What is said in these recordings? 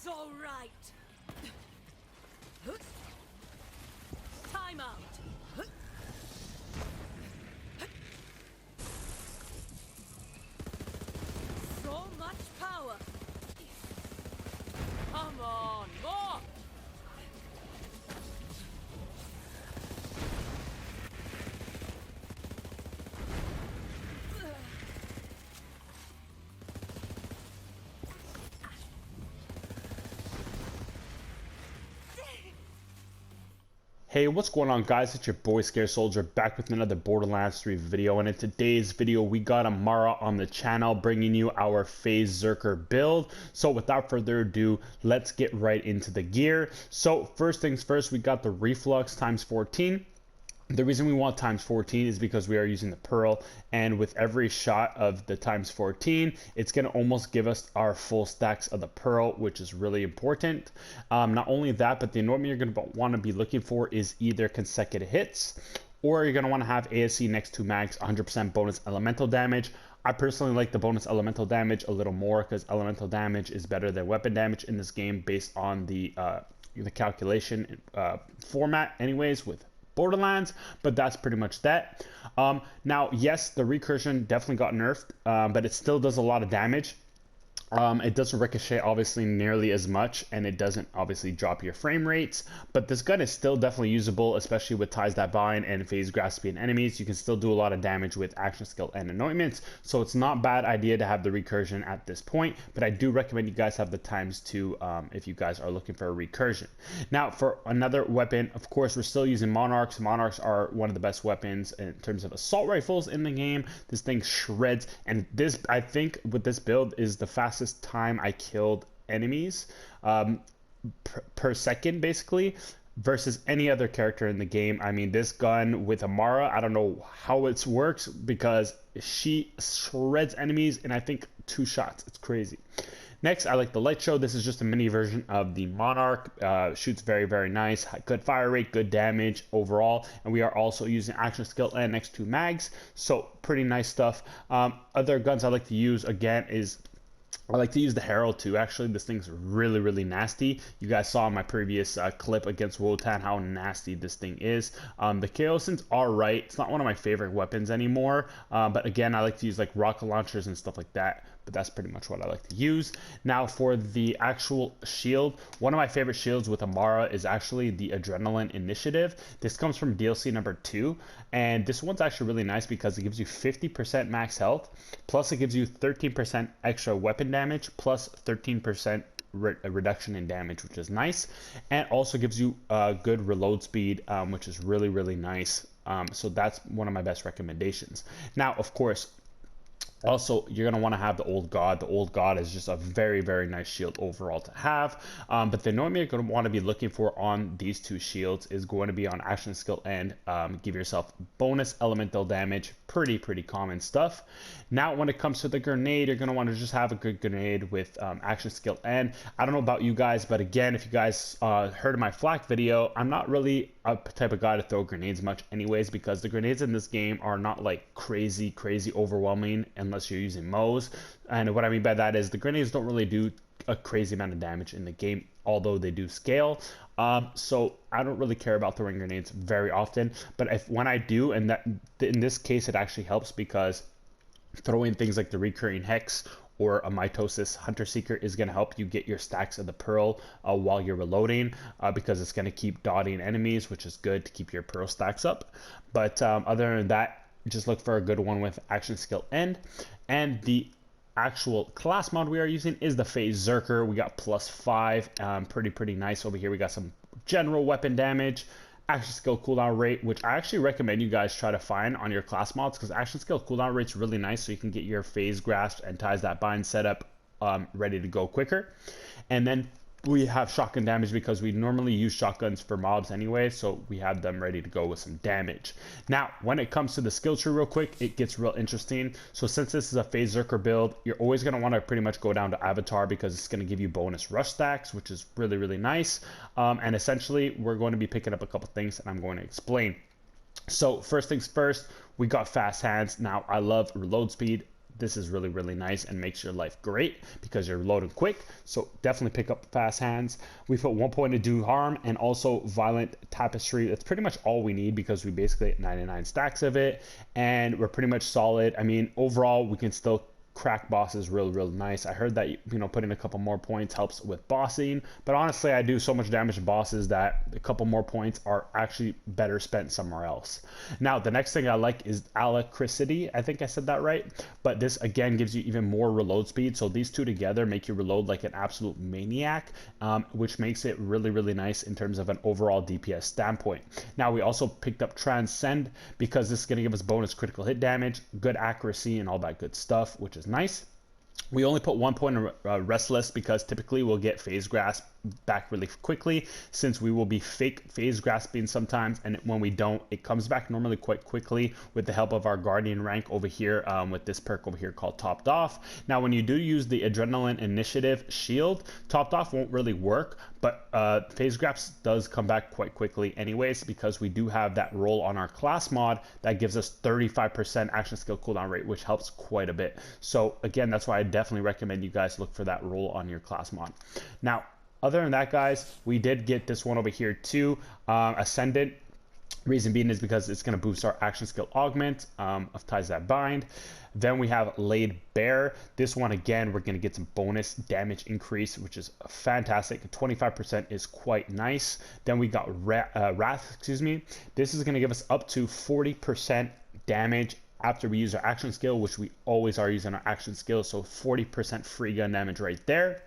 That's all right. Time out. So much power. Come on, more. Hey, what's going on, guys? It's your boy Scare Soldier back with another Borderlands 3 video, and in today's video we got Amara on the channel bringing you our HellRaiser build. So without further ado, let's get right into the gear. So first things first, we got the reflux times 14. The reason we want times 14 is because we are using the pearl, and with every shot of the times 14, it's going to almost give us our full stacks of the pearl, which is really important. Not only that, but the anointment you're going to want to be looking for is either consecutive hits, or you're going to want to have ASC next to max 100% bonus elemental damage. I personally like the bonus elemental damage a little more because elemental damage is better than weapon damage in this game based on the calculation format anyways with Borderlands, but that's pretty much that. Now, yes, the recursion definitely got nerfed, but it still does a lot of damage. It doesn't ricochet obviously nearly as much, and it doesn't obviously drop your frame rates, but this gun is still definitely usable, especially with ties that bind and phase grasping enemies. You can still do a lot of damage with action skill and anointments, so it's not a bad idea to have the recursion at this point, but I do recommend you guys have the times two if you guys are looking for a recursion. Now, for another weapon, of course, we're still using Monarchs. Monarchs are one of the best weapons in terms of assault rifles in the game. This thing shreds, and this, I think, with this build is the fastest time I killed enemies per second, basically, versus any other character in the game. I mean, this gun with Amara, I don't know how it works because she shreds enemies in, I think, 2 shots. It's crazy. Next, I like the Light Show. This is just a mini version of the Monarch. Shoots very, very nice. Good fire rate, good damage overall. And we are also using action skill and next to mags. So pretty nice stuff. Other guns I like to use, again, is I like to use the Herald too. Actually, this thing's really, really nasty. You guys saw in my previous clip against Wotan how nasty this thing is. The Chaosins are right. It's not one of my favorite weapons anymore. But again, I like to use like rocket launchers and stuff like that. But that's pretty much what I like to use. Now for the actual shield, one of my favorite shields with Amara is actually the Adrenaline Initiative. This comes from DLC number 2, and this one's actually really nice because it gives you 50% max health, plus it gives you 13% extra weapon damage, plus 13% reduction in damage, which is nice, and also gives you good reload speed, which is really, really nice. So that's one of my best recommendations. Now, of course, also, you're going to want to have the Old God. The Old God is just a very, very nice shield overall to have. But the anointment you're going to want to be looking for on these 2 shields is going to be on action skill and give yourself bonus elemental damage. Pretty common stuff. Now, when it comes to the grenade, you're going to want to just have a good grenade with action skill and I don't know about you guys, but again, if you guys heard of my flak video, I'm not really a type of guy to throw grenades much anyways, because the grenades in this game are not like crazy overwhelming unless you're using Mo's. And what I mean by that is the grenades don't really do a crazy amount of damage in the game, although they do scale. So I don't really care about throwing grenades very often, but when I do, and that in this case it actually helps because throwing things like the recurring hex or a mitosis hunter seeker is going to help you get your stacks of the pearl while you're reloading, because it's going to keep dotting enemies, which is good to keep your pearl stacks up. But other than that, just look for a good one with action skill end. And the actual class mod we are using is the HellRaiser. We got +5, pretty nice over here. We got some general weapon damage, action skill cooldown rate, which I actually recommend you guys try to find on your class mods, because action skill cooldown rate's really nice, so you can get your phase grasp and ties that bind set up ready to go quicker. And then we have shotgun damage because we normally use shotguns for mobs anyway, so we have them ready to go with some damage. Now, when it comes to the skill tree real quick, it gets real interesting. So since this is a HellRaiser build, you're always going to want to pretty much go down to Avatar because it's going to give you bonus rush stacks, which is really nice. And essentially, we're going to be picking up a couple things, and I'm going to explain. So first things first, we got fast hands. Now, I love reload speed. this is really, really nice and makes your life great because you're loading quick. So definitely pick up fast hands. We put 1 point to do harm and also violent tapestry. That's pretty much all we need because we basically get 99 stacks of it and we're pretty much solid. I mean, overall, we can still crack bosses real nice. I heard that, you know, putting a couple more points helps with bossing, but honestly I do so much damage to bosses that a couple more points are actually better spent somewhere else. Now the next thing I like is Alacrity. I think I said that right, but this again gives you even more reload speed. So these two together make you reload like an absolute maniac, which makes it really nice in terms of an overall DPS standpoint. Now we also picked up Transcend because this is going to give us bonus critical hit damage, good accuracy, and all that good stuff, which is nice. We only put 1 point in Restless because typically we'll get Phase Grasp back really quickly, since we will be fake Phase Grasping sometimes, and when we don't, it comes back normally quite quickly with the help of our Guardian rank over here with this perk over here called Topped Off. Now when you do use the Adrenaline Initiative Shield, Topped Off won't really work, but Phase Grasp does come back quite quickly anyways because we do have that roll on our class mod that gives us 35% action skill cooldown rate, which helps quite a bit. So again, that's why I definitely recommend you guys look for that roll on your class mod. Now other than that, guys, we did get this one over here too, Ascendant. Reason being is because it's going to boost our action skill augment of Ties That Bind. Then we have Laid Bare. This one, again, we're going to get some bonus damage increase, which is fantastic. 25% is quite nice. Then we got Wrath, excuse me. This is going to give us up to 40% damage after we use our action skill, which we always are using our action skill. So 40% free gun damage right there.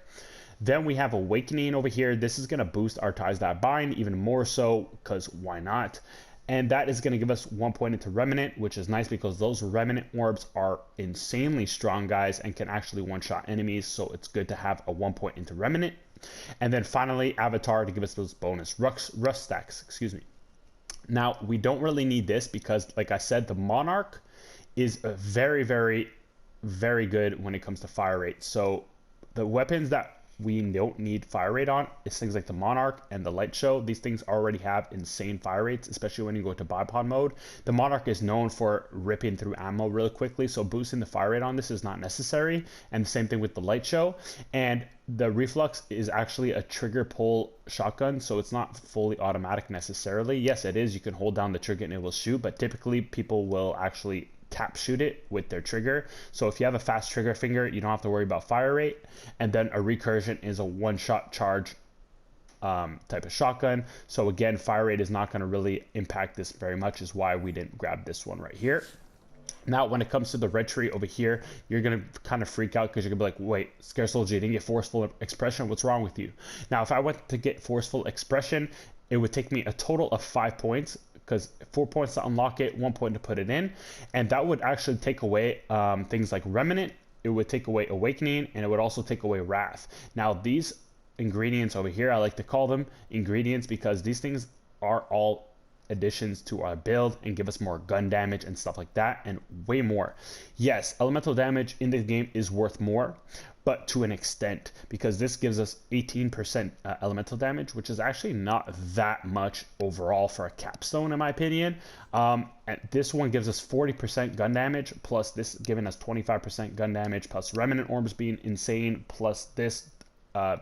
Then we have Awakening over here. This is going to boost our Ties That Bind even more so, because why not? And that is going to give us 1 point into Remnant, which is nice because those Remnant orbs are insanely strong, guys, and can actually one-shot enemies. So it's good to have a 1 point into Remnant. And then finally, Avatar to give us those bonus rust stacks, excuse me. Now, we don't really need this because, like I said, the Monarch is a very good when it comes to fire rate. So the weapons that we don't need fire rate on is things like the Monarch and the Light Show. These things already have insane fire rates, especially when you go to bipod mode. The Monarch is known for ripping through ammo really quickly, so boosting the fire rate on this is not necessary. And the same thing with the Light Show. And the Reflux is actually a trigger pull shotgun, so it's not fully automatic necessarily. Yes, it is. You can hold down the trigger and it will shoot, but typically people will actually tap shoot it with their trigger. So if you have a fast trigger finger, you don't have to worry about fire rate. And then a Recursion is a one-shot charge type of shotgun. So again, fire rate is not going to really impact this very much, is why we didn't grab this one right here. Now, when it comes to the red tree over here, you're going to kind of freak out because you're going to be like, wait, Scare Soldier, you didn't get Forceful Expression. What's wrong with you? Now, if I went to get Forceful Expression, it would take me a total of 5 points, because 4 points to unlock it, 1 point to put it in. And that would actually take away things like Remnant, it would take away Awakening, and it would also take away Wrath. Now, these ingredients over here, I like to call them ingredients because these things are all additions to our build and give us more gun damage and stuff like that, and way more. Yes, elemental damage in the game is worth more, but to an extent, because this gives us 18% elemental damage, which is actually not that much overall for a capstone, in my opinion. And this one gives us 40% gun damage, plus this giving us 25% gun damage, plus Remnant Orbs being insane, plus this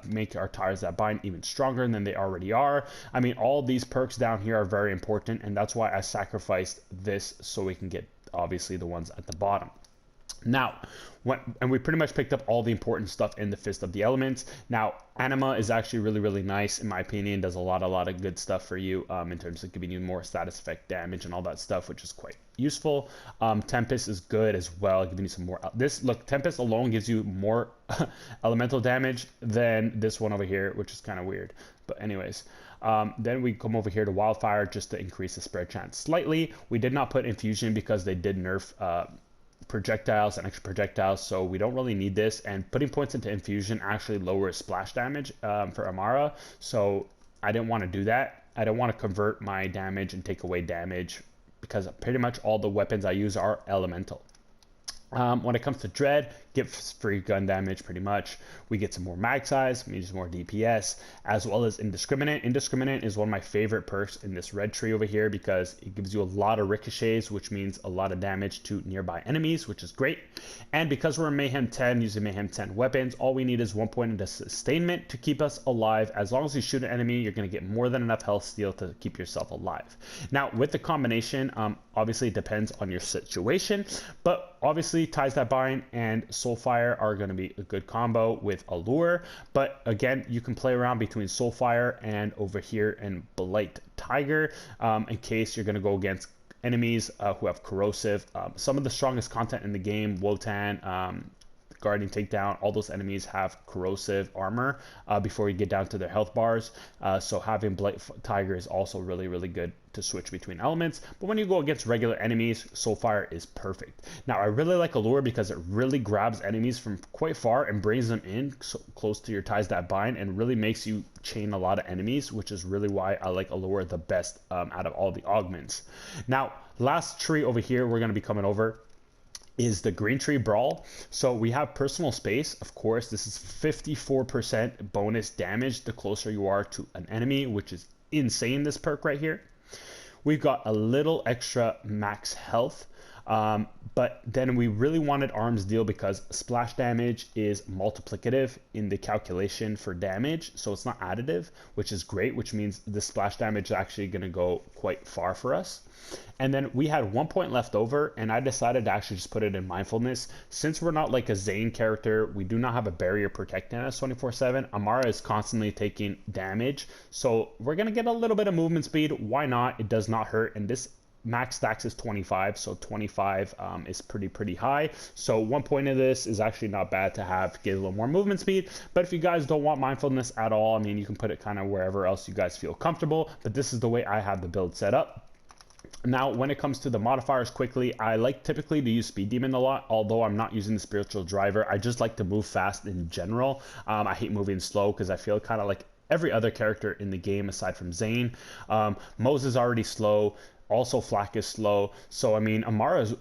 make our Ties That Bind even stronger than they already are. I mean, all these perks down here are very important, and that's why I sacrificed this so we can get, obviously, the ones at the bottom. Now, and we pretty much picked up all the important stuff in the Fist of the Elements. Now, Anima is actually really nice, in my opinion. Does a lot of good stuff for you in terms of giving you more status effect damage and all that stuff, which is quite useful. Tempest is good as well, giving you some more. Look, Tempest alone gives you more elemental damage than this one over here, which is kind of weird. But anyways, then we come over here to Wildfire just to increase the spread chance slightly. We did not put Infusion because they did nerf projectiles and extra projectiles, so we don't really need this. And putting points into Infusion actually lowers splash damage for Amara, so I didn't want to do that. I don't want to convert my damage and take away damage because pretty much all the weapons I use are elemental. When it comes to Dread, get free gun damage pretty much. We get some more mag size, means more DPS, as well as Indiscriminate. Indiscriminate is one of my favorite perks in this red tree over here because it gives you a lot of ricochets, which means a lot of damage to nearby enemies, which is great. And because we're in Mayhem 10, using Mayhem 10 weapons, all we need is 1 point into sustainment to keep us alive. As long as you shoot an enemy, you're going to get more than enough health steal to keep yourself alive. Now, with the combination, obviously it depends on your situation, but obviously Ties That Bind and Soulfire are going to be a good combo with Allure. But again, you can play around between Soulfire and over here and Blight Tiger in case you're going to go against enemies who have corrosive. Some of the strongest content in the game, Wotan, Guardian Takedown, all those enemies have corrosive armor before you get down to their health bars. So having Blight Tiger is also really, really good to switch between elements. But when you go against regular enemies, Soulfire is perfect. Now, I really like Allure because it really grabs enemies from quite far and brings them in so close to your Ties That Bind and really makes you chain a lot of enemies, which is really why I like Allure the best out of all the augments. Now, last tree over here we're going to be coming over is the Green Tree Brawl. So we have personal space. Of course, this is 54% bonus damage the closer you are to an enemy, which is insane, this perk right here. We've got a little extra max health, but then we really wanted Arms Deal because splash damage is multiplicative in the calculation for damage, so it's not additive, which is great, which means the splash damage is actually going to go quite far for us. And then we had 1 point left over, and I decided to actually just put it in mindfulness. Since we're not like a Zane character, we do not have a barrier protecting us 24/7. Amara is constantly taking damage, so we're going to get a little bit of movement speed. Why not? It does not hurt, and this max stacks is 25, so 25 is pretty high. So 1 point of this is actually not bad to have, get a little more movement speed. But if you guys don't want mindfulness at all, I mean, you can put it kind of wherever else you guys feel comfortable, but this is the way I have the build set up. Now, when it comes to the modifiers quickly, I like typically to use Speed Demon a lot, although I'm not using the Spiritual Driver. I just like to move fast in general. I hate moving slow because I feel kind of like every other character in the game aside from Zane. Mose is already slow. Also, Flak is slow. So, I mean, Amara is,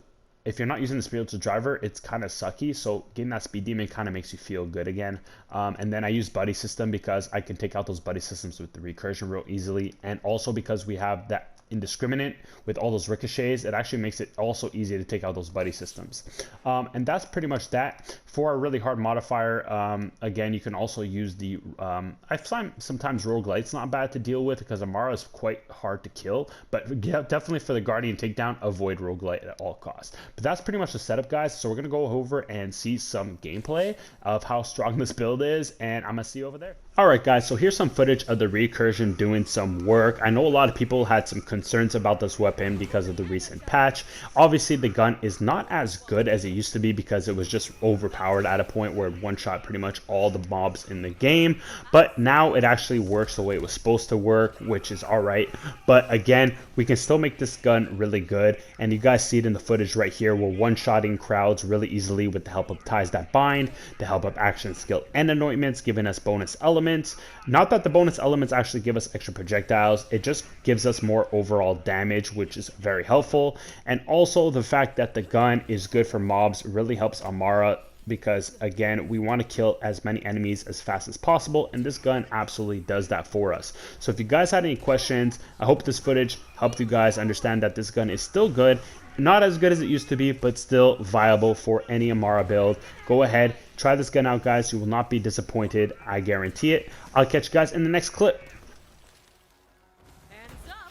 if you're not using the Spiritual Driver, it's kind of sucky. So getting that Speed Demon kind of makes you feel good again. And then I use Buddy System because I can take out those Buddy Systems with the Recursion real easily. And also because we have that Indiscriminate with all those ricochets, it actually makes it also easy to take out those buddy systems. And that's pretty much that. For a really hard modifier, again, you can also use the I find sometimes Roguelite's not bad to deal with because Amara is quite hard to kill, but definitely for the Guardian Takedown, avoid Roguelite at all costs. But that's pretty much the setup, guys. So we're gonna go over and see some gameplay of how strong this build is, and I'm gonna see you over there. Alright guys, so here's some footage of the Recursion doing some work. I know a lot of people had some concerns about this weapon because of the recent patch. Obviously the gun is not as good as it used to be because it was just overpowered at a point where it one-shot pretty much all the mobs in the game. But now it actually works the way it was supposed to work, which is alright. But again, we can still make this gun really good. And you guys see it in the footage right here. We're one-shotting crowds really easily with the help of Ties That Bind, the help of Action Skill and Anointments, giving us bonus elements. Not that the bonus elements actually give us extra projectiles, it just gives us more overall damage, which is very helpful. And also the fact that the gun is good for mobs really helps Amara because again, we want to kill as many enemies as fast as possible, and this gun absolutely does that for us. So if you guys had any questions, I hope this footage helped you guys understand that this gun is still good. Not as good as it used to be, but still viable for any Amara build. Go ahead, try this gun out, guys. You will not be disappointed. I guarantee it. I'll catch you guys in the next clip. Hands up.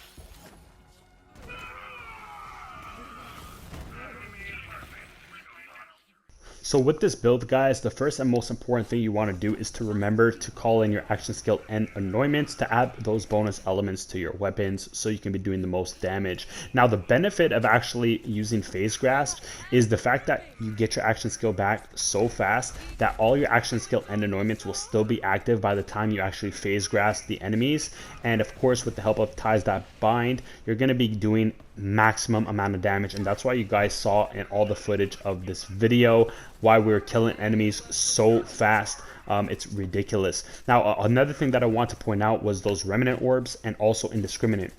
So with this build, guys, the first and most important thing you want to do is to remember to call in your action skill and anointments to add those bonus elements to your weapons so you can be doing the most damage. Now, the benefit of actually using Phase Grasp is the fact that you get your action skill back so fast that all your action skill and anointments will still be active by the time you actually Phase Grasp the enemies. And of course, with the help of Ties That Bind, you're going to be doing maximum amount of damage, and that's why you guys saw in all the footage of this video why we were killing enemies so fast. It's ridiculous. Now, another thing that I want to point out was those remnant orbs and also Indiscriminate.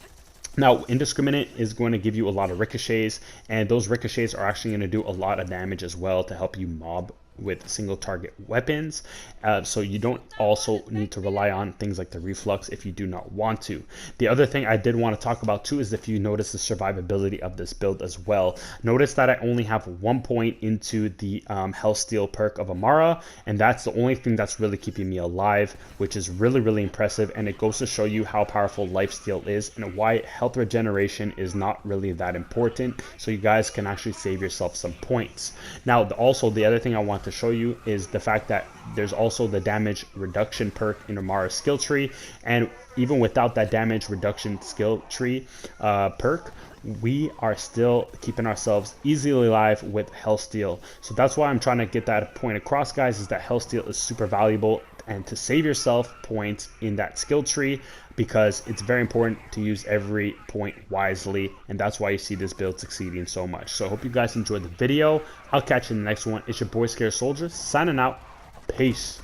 Now, Indiscriminate is going to give you a lot of ricochets, and those ricochets are actually going to do a lot of damage as well to help you mob with single target weapons, so you don't also need to rely on things like the reflux if you do not want to. The other thing I did want to talk about too is if you notice the survivability of this build as well. Notice that I only have 1 point into the Hellsteel perk of Amara, and that's the only thing that's really keeping me alive, which is really impressive, and it goes to show you how powerful lifesteal is and why health regeneration is not really that important, so you guys can actually save yourself some points. Now also the other thing I want to show you is the fact that there's also the damage reduction perk in Amara's skill tree, and even without that damage reduction skill tree perk, we are still keeping ourselves easily alive with Hellsteel. So that's why I'm trying to get that point across, guys, is that Hellsteel is super valuable, and to save yourself points in that skill tree, because it's very important to use every point wisely, and that's why you see this build succeeding so much. So I hope you guys enjoyed the video. I'll catch you in the next one. It's your boy Scared Soldier signing out. Peace.